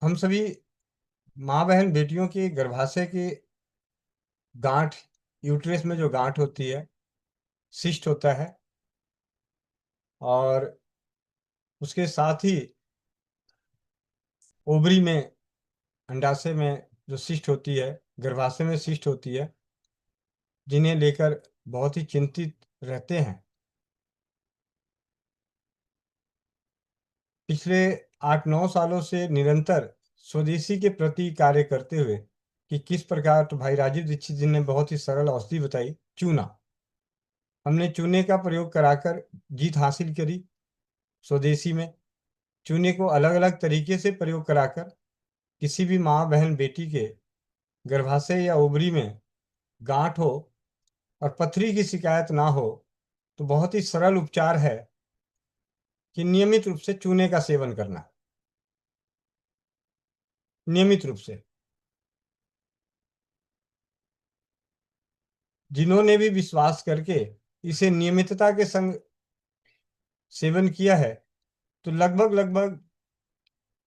हम सभी माँ बहन बेटियों के गर्भाशय की गांठ, यूट्रस में जो गांठ होती है, सिस्ट होता है, और उसके साथ ही ओवरी में, अंडाशय में जो सिस्ट होती है, गर्भाशय में सिस्ट होती है, जिन्हें लेकर बहुत ही चिंतित रहते हैं। पिछले 8-9 सालों से निरंतर स्वदेशी के प्रति कार्य करते हुए कि किस प्रकार, तो भाई राजीव दीक्षित जी ने बहुत ही सरल औषधि बताई, चूना। हमने चूने का प्रयोग कराकर जीत हासिल करी स्वदेशी में। चूने को अलग अलग तरीके से प्रयोग कराकर किसी भी माँ बहन बेटी के गर्भाशय या ओवरी में गांठ हो और पथरी की शिकायत ना हो, तो बहुत ही सरल उपचार है कि नियमित रूप से चूने का सेवन करना। नियमित रूप से जिन्होंने भी विश्वास करके इसे नियमितता के संग सेवन किया है, तो लगभग लगभग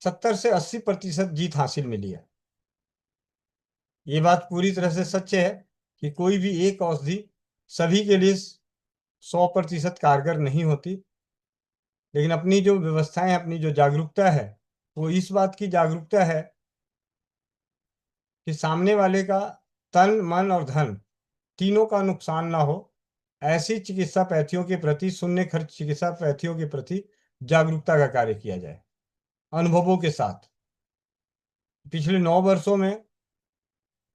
70 से 80% जीत हासिल मिली है। ये बात पूरी तरह से सच है कि कोई भी एक औषधि सभी के लिए 100% कारगर नहीं होती, लेकिन अपनी जो व्यवस्थाएं, अपनी जो जागरूकता है, वो इस बात की जागरूकता है कि सामने वाले का तन, मन और धन तीनों का नुकसान ना हो। ऐसी चिकित्सा पद्धतियों के प्रति, शून्य खर्च चिकित्सा पद्धतियों के प्रति जागरूकता का कार्य किया जाए अनुभवों के साथ। पिछले 9 वर्षों में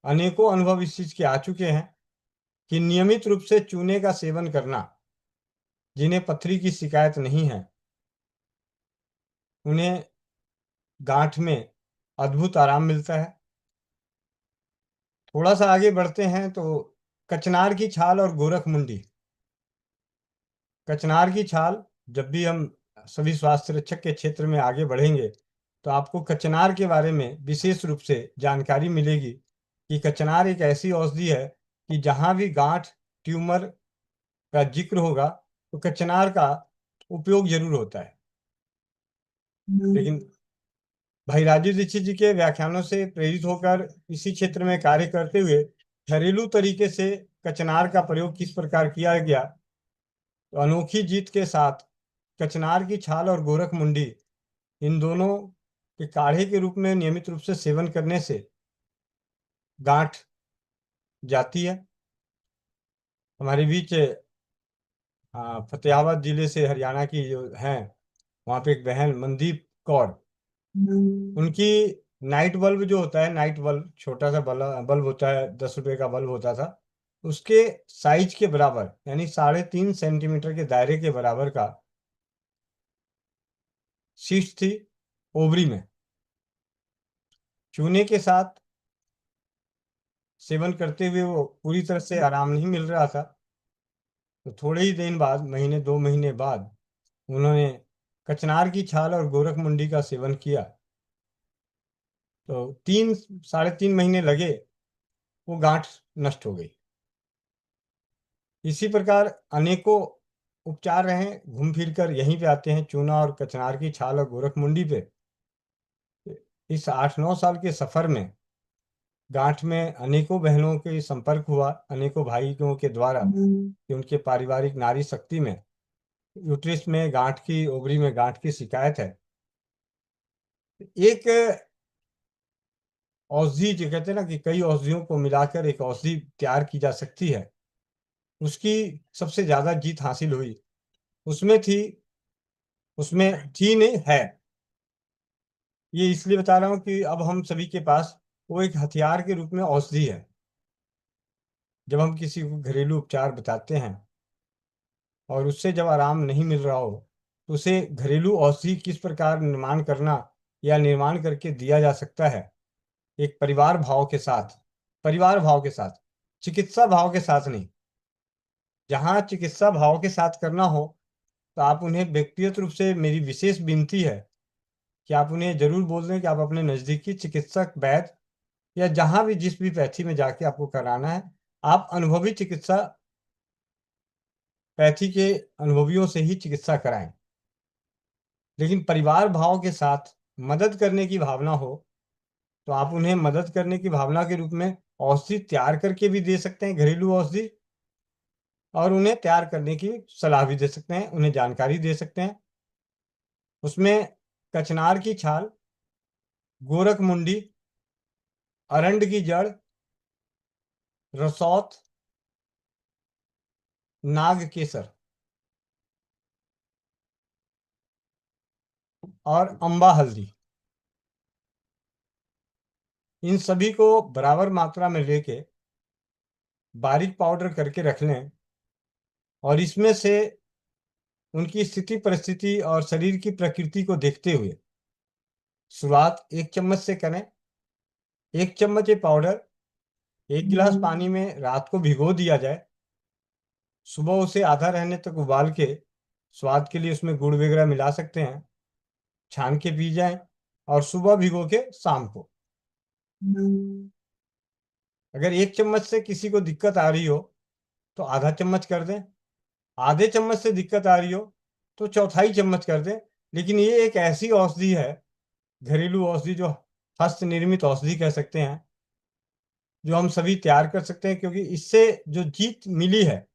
अनेकों अनुभव इस चीज के आ चुके हैं कि नियमित रूप से चूने का सेवन करना, जिन्हें पथरी की शिकायत नहीं है, उन्हें गांठ में अद्भुत आराम मिलता है। थोड़ा सा आगे बढ़ते हैं तो कचनार की छाल और गोरख मुंडी। कचनार की छाल, जब भी हम सभी स्वास्थ्य रक्षक के क्षेत्र में आगे बढ़ेंगे, तो आपको कचनार के बारे में विशेष रूप से जानकारी मिलेगी कि कचनार एक ऐसी औषधि है कि जहाँ भी गांठ, ट्यूमर का जिक्र होगा, तो कचनार का उपयोग जरूर होता है। लेकिन भाई राजीव दीक्षित जी के व्याख्यानों से प्रेरित होकर इसी क्षेत्र में कार्य करते हुए घरेलू तरीके से कचनार का प्रयोग किस प्रकार किया गया, तो अनोखी जीत के साथ कचनार की छाल और गोरख मुंडी, इन दोनों के काढ़े के रूप में नियमित रूप से सेवन करने से गांठ जाती है। हमारे बीच फतेहाबाद जिले से हरियाणा की जो हैं, वहाँ पे एक बहन मनदीप कौर, उनकी नाइट बल्ब जो होता है, नाइट बल्ब छोटा सा बल्ब होता है, 10 रुपए का बल्ब होता था, उसके साइज के बराबर, यानी 3.5 सेंटीमीटर के दायरे के बराबर का शीश थी ओवरी में। चूने के साथ सेवन करते हुए वो पूरी तरह से आराम नहीं मिल रहा था, तो थोड़े ही दिन बाद, महीने 2 महीने बाद, उन्होंने कचनार की छाल और गोरख मुंडी का सेवन किया। तो 3-3.5 महीने लगे, वो गांठ नष्ट हो गई। इसी प्रकार अनेकों उपचार रहे, घूम फिर कर यहीं पे आते हैं, चूना और कचनार की छाल और गोरख मुंडी पे। इस 8-9 साल के सफर में गांठ में अनेकों बहनों के संपर्क हुआ, अनेकों भाइयों के द्वारा, कि उनके पारिवारिक नारी शक्ति में यूट्रस में गांठ की, ओवरी में गांठ की शिकायत है। एक औषधि, जो कहते हैं ना कि कई औषधियों को मिलाकर एक औषधि तैयार की जा सकती है, उसकी सबसे ज्यादा जीत हासिल हुई। उसमें थी, उसमें थी नहीं है। ये इसलिए बता रहा हूँ कि अब हम सभी के पास वो एक हथियार के रूप में औषधि है। जब हम किसी को घरेलू उपचार बताते हैं और उससे जब आराम नहीं मिल रहा हो, तो उसे घरेलू औषधि किस प्रकार निर्माण करना या निर्माण करके दिया जा सकता है, एक परिवार भाव के साथ। परिवार भाव के साथ, चिकित्सा भाव के साथ नहीं। जहाँ चिकित्सा भाव के साथ करना हो, तो आप उन्हें व्यक्तिगत रूप से, मेरी विशेष विनती है कि आप उन्हें जरूर बोल दें कि आप अपने नजदीकी चिकित्सक, वैद्य, या जहां भी, जिस भी पैथी में जाके आपको कराना है, आप अनुभवी चिकित्सा पैथी के अनुभवियों से ही चिकित्सा कराएं। लेकिन परिवार भाव के साथ मदद करने की भावना हो तो आप उन्हें मदद करने की भावना के रूप में औषधि तैयार करके भी दे सकते हैं, घरेलू औषधि, और उन्हें तैयार करने की सलाह भी दे सकते हैं, उन्हें जानकारी दे सकते हैं। उसमें कचनार की छाल, गोरख मुंडी, अरंड की जड़, रसौत, नाग केसर और अम्बा हल्दी, इन सभी को बराबर मात्रा में लेके बारीक पाउडर करके रख लें और इसमें से उनकी स्थिति परिस्थिति और शरीर की प्रकृति को देखते हुए शुरुआत 1 चम्मच से करें। 1 चम्मच ये पाउडर 1 गिलास पानी में रात को भिगो दिया जाए। सुबह उसे आधा रहने तक उबाल के स्वाद के लिए उसमें गुड़ वगैरह मिला सकते हैं, छान के पी जाएं। और सुबह भिगो के शाम को। अगर 1 चम्मच से किसी को दिक्कत आ रही हो तो आधा चम्मच कर दें, आधे चम्मच से दिक्कत आ रही हो तो चौथाई चम्मच कर दें। लेकिन ये एक ऐसी औषधि है, घरेलू औषधि, जो हस्त निर्मित औषधि कह सकते हैं, जो हम सभी तैयार कर सकते हैं, क्योंकि इससे जो जीत मिली है,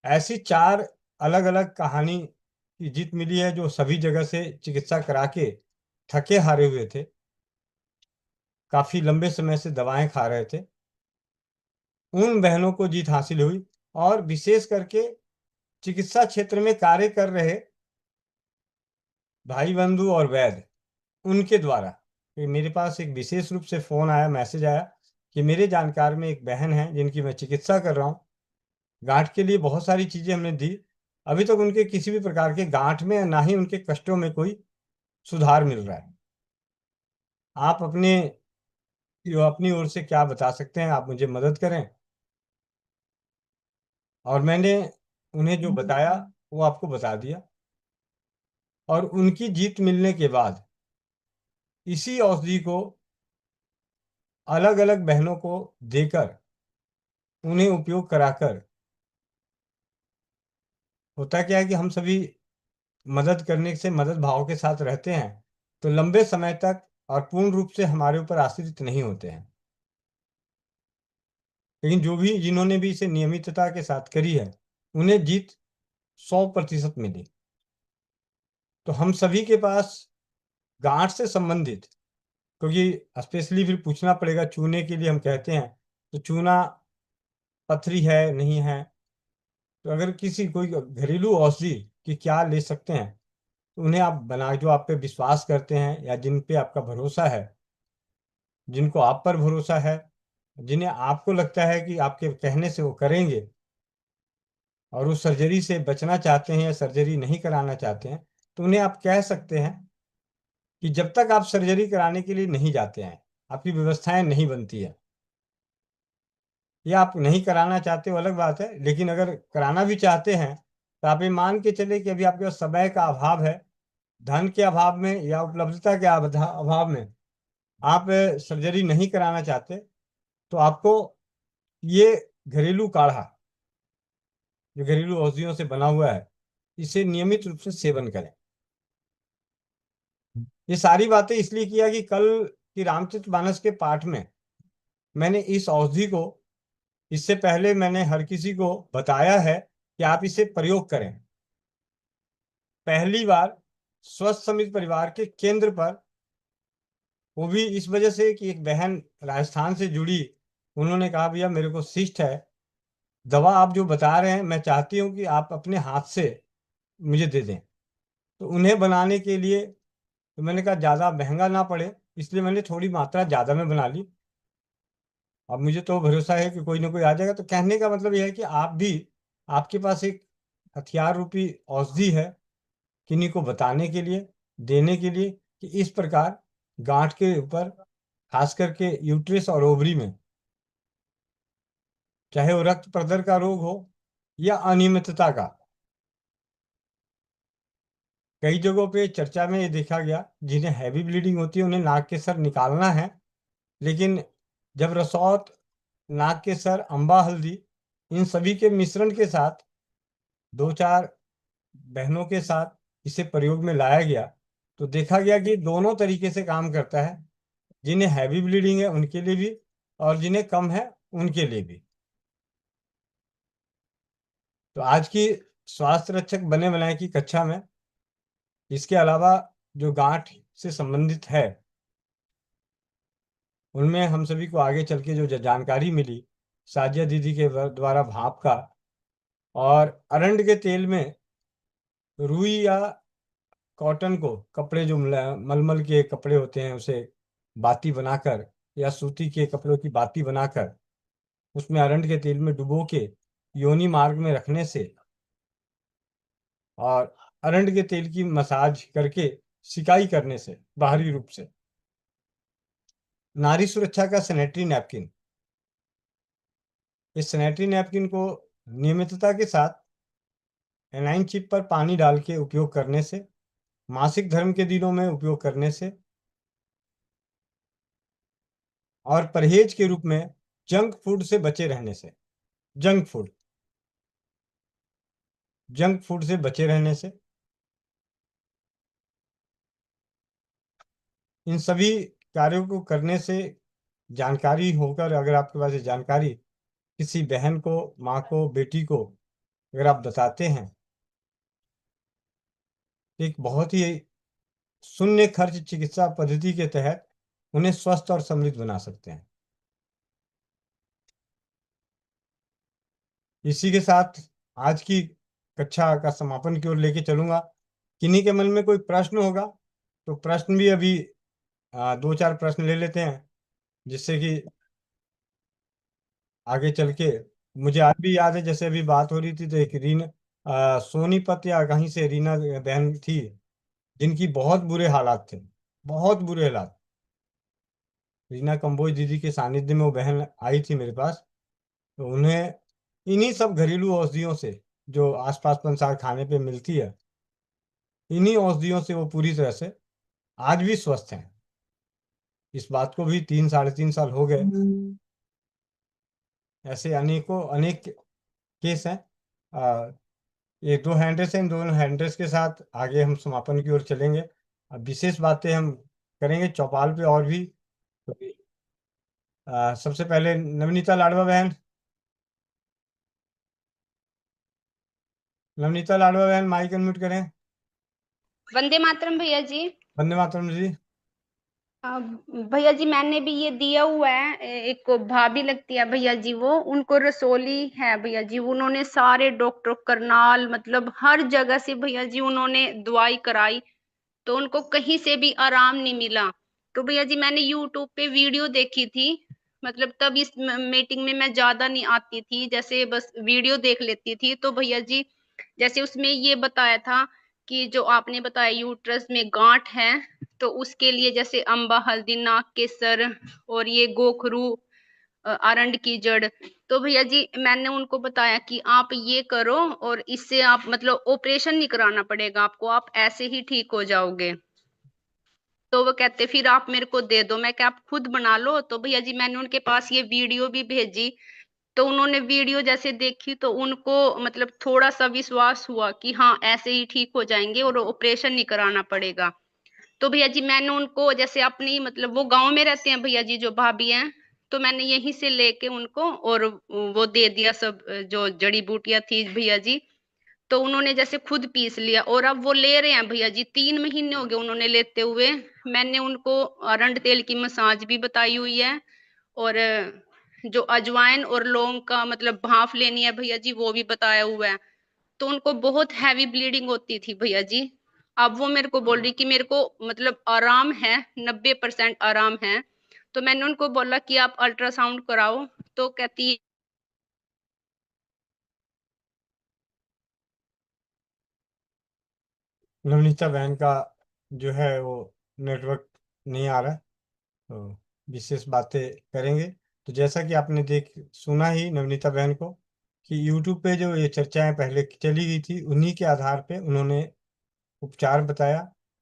ऐसी 4 अलग अलग कहानी की जीत मिली है, जो सभी जगह से चिकित्सा करा के थके हारे हुए थे, काफी लंबे समय से दवाएं खा रहे थे, उन बहनों को जीत हासिल हुई। और विशेष करके चिकित्सा क्षेत्र में कार्य कर रहे भाई बंधु और वैद्य, उनके द्वारा। कि मेरे पास एक विशेष रूप से फोन आया, मैसेज आया कि मेरे जानकार में एक बहन है जिनकी मैं चिकित्सा कर रहा हूँ, गांठ के लिए बहुत सारी चीजें हमने दी, अभी तक उनके किसी भी प्रकार के गांठ में ना ही उनके कष्टों में कोई सुधार मिल रहा है। आप अपनी ओर से क्या बता सकते हैं? आप मुझे मदद करें। और मैंने उन्हें जो बताया वो आपको बता दिया। और उनकी जीत मिलने के बाद इसी औषधि को अलग अलग बहनों को देकर उन्हें उपयोग कराकर, होता क्या है कि हम सभी मदद करने से मदद भाव के साथ रहते हैं तो लंबे समय तक और पूर्ण रूप से हमारे ऊपर आश्रित नहीं होते हैं। लेकिन जिन्होंने भी इसे नियमितता के साथ करी है, उन्हें जीत 100% मिली। तो हम सभी के पास गांठ से संबंधित, क्योंकि स्पेशली फिर पूछना पड़ेगा, चूने के लिए हम कहते हैं तो चूना पथरी है नहीं है, तो अगर किसी कोई घरेलू औषधि की क्या ले सकते हैं, तो उन्हें आप बना, जो आप पे विश्वास करते हैं या जिन पे आपका भरोसा है, जिनको आप पर भरोसा है, जिन्हें आपको लगता है कि आपके कहने से वो करेंगे और उस सर्जरी से बचना चाहते हैं या सर्जरी नहीं कराना चाहते हैं, तो उन्हें आप कह सकते हैं कि जब तक आप सर्जरी कराने के लिए नहीं जाते हैं, आपकी व्यवस्थाएं नहीं बनती है, या आप नहीं कराना चाहते हो अलग बात है, लेकिन अगर कराना भी चाहते हैं तो आप ये मान के चले कि अभी आपके पास समय का अभाव है, धन के अभाव में या उपलब्धता के अभाव में आप सर्जरी नहीं कराना चाहते, तो आपको ये घरेलू काढ़ा, जो घरेलू औषधियों से बना हुआ है, इसे नियमित रूप से सेवन करें। ये सारी बातें इसलिए किया कि कल की रामचरितमानस के पाठ में मैंने इस औषधि को, इससे पहले मैंने हर किसी को बताया है कि आप इसे प्रयोग करें। पहली बार स्वस्थ समित परिवार के केंद्र पर, वो भी इस वजह से कि एक बहन राजस्थान से जुड़ी, उन्होंने कहा भैया मेरे को सिस्ट है, दवा आप जो बता रहे हैं मैं चाहती हूँ कि आप अपने हाथ से मुझे दे दें। तो उन्हें बनाने के लिए तो मैंने कहा ज़्यादा महंगा ना पड़े, इसलिए मैंने थोड़ी मात्रा ज़्यादा में बना ली। अब मुझे तो भरोसा है कि कोई ना कोई आ जाएगा। तो कहने का मतलब यह है कि आप भी, आपके पास एक हथियार रूपी औषधि है, किन्हीं को बताने के लिए, देने के लिए, कि इस प्रकार गांठ के ऊपर, खास करके यूट्रस और ओवरी में, चाहे वो रक्त प्रदर का रोग हो या अनियमितता का, कई जगहों पे चर्चा में ये देखा गया, जिन्हें हैवी ब्लीडिंग होती है उन्हें नाक के सर निकालना है, लेकिन जब रसौत, नाक के सर, अम्बा हल्दी, इन सभी के मिश्रण के साथ 2-4 बहनों के साथ इसे प्रयोग में लाया गया, तो देखा गया कि दोनों तरीके से काम करता है, जिन्हें हैवी ब्लीडिंग है उनके लिए भी और जिन्हें कम है उनके लिए भी। तो आज की स्वास्थ्य रक्षक बने बनाए की कक्षा में इसके अलावा जो गांठ से संबंधित है उनमें हम सभी को आगे चल के जो जानकारी मिली साजिया दीदी के द्वारा भाप का, और अरंड के तेल में रुई या कॉटन को, कपड़े जो मलमल के कपड़े होते हैं उसे बाती बनाकर या सूती के कपड़ों की बाती बनाकर उसमें अरंड के तेल में डुबो के योनि मार्ग में रखने से और अरंड के तेल की मसाज करके सिकाई करने से बाहरी रूप से। नारी सुरक्षा का सैनिटरी नैपकिन, इस सैनिटरी नैपकिन को नियमितता के साथ एनाइन चिप पर पानी डाल के उपयोग करने से, मासिक धर्म के दिनों में उपयोग करने से और परहेज के रूप में जंक फूड से बचे रहने से, जंक फूड जंक फूड से बचे रहने से, इन सभी कार्यों को करने से जानकारी होकर, अगर आपके पास ये जानकारी किसी बहन को, माँ को, बेटी को अगर आप बताते हैं, एक बहुत ही शून्य खर्च चिकित्सा पद्धति के तहत उन्हें स्वस्थ और समृद्ध बना सकते हैं। इसी के साथ आज की कक्षा का समापन की ओर लेके चलूंगा। किन्हीं के मन में कोई प्रश्न होगा तो प्रश्न भी अभी दो चार प्रश्न ले लेते हैं, जिससे कि आगे चल के मुझे आज भी याद है, जैसे अभी बात हो रही थी तो एक सोनीपत या कहीं से रीना बहन थी जिनकी बहुत बुरे हालात थे, बहुत बुरे हालात। रीना कंबोज दीदी के सानिध्य में वो बहन आई थी मेरे पास, तो उन्हें इन्हीं सब घरेलू औषधियों से जो आसपास पंसार खाने पे मिलती है, इन्हीं औषधियों से वो पूरी तरह से आज भी स्वस्थ हैं। इस बात को भी 3 साढ़े 3 साल हो गए। ऐसे अनेकों अनेक केस हैं। आ, ये 2 हैंडल्स हैं, इन दोनों हैंडल्स के साथ आगे हम समापन की ओर चलेंगे। अब विशेष बातें हम करेंगे चौपाल पे और भी। तो सबसे पहले नवनीता लाडवा बहन, नवनीता लाडवा बहन माइक अनम्यूट करें। वंदे मातरम भैया जी। वंदे मातरम जी। भैया जी मैंने भी ये दिया हुआ है, एक भाभी लगती है भैया जी, वो उनको रसोली है भैया जी, उन्होंने सारे डॉक्टर करनाल मतलब हर जगह से भैया जी उन्होंने दवाई कराई, तो उनको कहीं से भी आराम नहीं मिला। तो भैया जी मैंने यूट्यूब पे वीडियो देखी थी, मतलब तब इस मीटिंग में मैं ज्यादा नहीं आती थी, जैसे बस वीडियो देख लेती थी। तो भैया जी जैसे उसमें ये बताया था कि जो आपने बताया यूट्रस में गांठ है, तो उसके लिए जैसे अम्बा, हल्दी, नाक के सर और ये गोखरू, अरंड की जड़। तो भैया जी मैंने उनको बताया कि आप ये करो और इससे आप मतलब ऑपरेशन नहीं कराना पड़ेगा आपको, आप ऐसे ही ठीक हो जाओगे। तो वो कहते फिर आप मेरे को दे दो, मैं क्या आप खुद बना लो। तो भैया जी मैंने उनके पास ये वीडियो भी भेजी, तो उन्होंने वीडियो जैसे देखी तो उनको मतलब थोड़ा सा विश्वास हुआ कि हाँ ऐसे ही ठीक हो जाएंगे और ऑपरेशन नहीं कराना पड़ेगा। तो भैया जी मैंने उनको जैसे अपनी मतलब वो गांव में रहते हैं भैया जी जो भाभी हैं, तो मैंने यहीं से लेके उनको और वो दे दिया सब जो जड़ी बूटियां थी भैया जी। तो उन्होंने जैसे खुद पीस लिया और अब वो ले रहे हैं भैया जी, 3 महीने हो गए उन्होंने लेते हुए। मैंने उनको अरंड तेल की मसाज भी बताई हुई है, और जो अजवाइन और लौंग का मतलब भाप लेनी है भैया जी वो भी बताया हुआ है। तो उनको बहुत हैवी ब्लीडिंग होती थी भैया जी। अब वो मेरे को बोल रही कि मेरे को मतलब आराम है, 90% आराम है। तो मैंने उनको बोला कि आप अल्ट्रासाउंड कराओ, तो कहती नवनीता बहन का जो है वो नेटवर्क नहीं आ रहा है, तो विशेष बातें करेंगे। तो जैसा कि आपने देख सुना ही नवनीता बहन को कि यूट्यूब पे जो ये चर्चाएं पहले चली गई थी उन्हीं के आधार पे उन्होंने उपचार बताया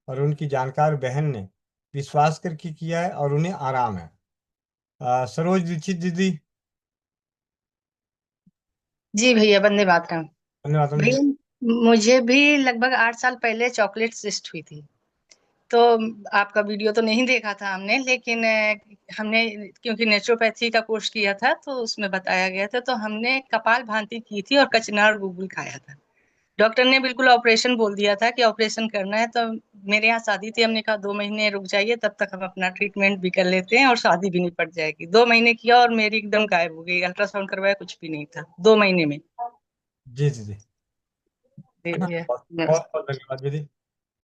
और उनकी जानकार बहन ने विश्वास करके किया है और उन्हें आराम है। सरोज दीक्षित दीदी। जी भैया, वंदे मातरम। धन्यवाद जी। भैया मुझे भी लगभग 8 साल पहले चॉकलेट सिस्ट हुई थी। तो आपका वीडियो तो नहीं देखा था हमने, लेकिन हमने क्योंकि नेचुरोपैथी का कोर्स किया था तो उसमें बताया गया था, तो हमने कपाल भाती की थी और कचनार गुगुल खाया था। डॉक्टर ने बिल्कुल ऑपरेशन बोल दिया था कि ऑपरेशन करना है, तो मेरे यहाँ शादी थी, हमने कहा 2 महीने रुक जाइए, तब तक हम अपना ट्रीटमेंट भी कर लेते हैं और शादी भी निपट जाएगी। 2 महीने किया और मेरी एकदम गायब हो गई, अल्ट्रासाउंड करवाया, कुछ भी नहीं था 2 महीने में। जी जी जी। जी भैया। बहुत बहुत बहुत धन्यवाद दीदी।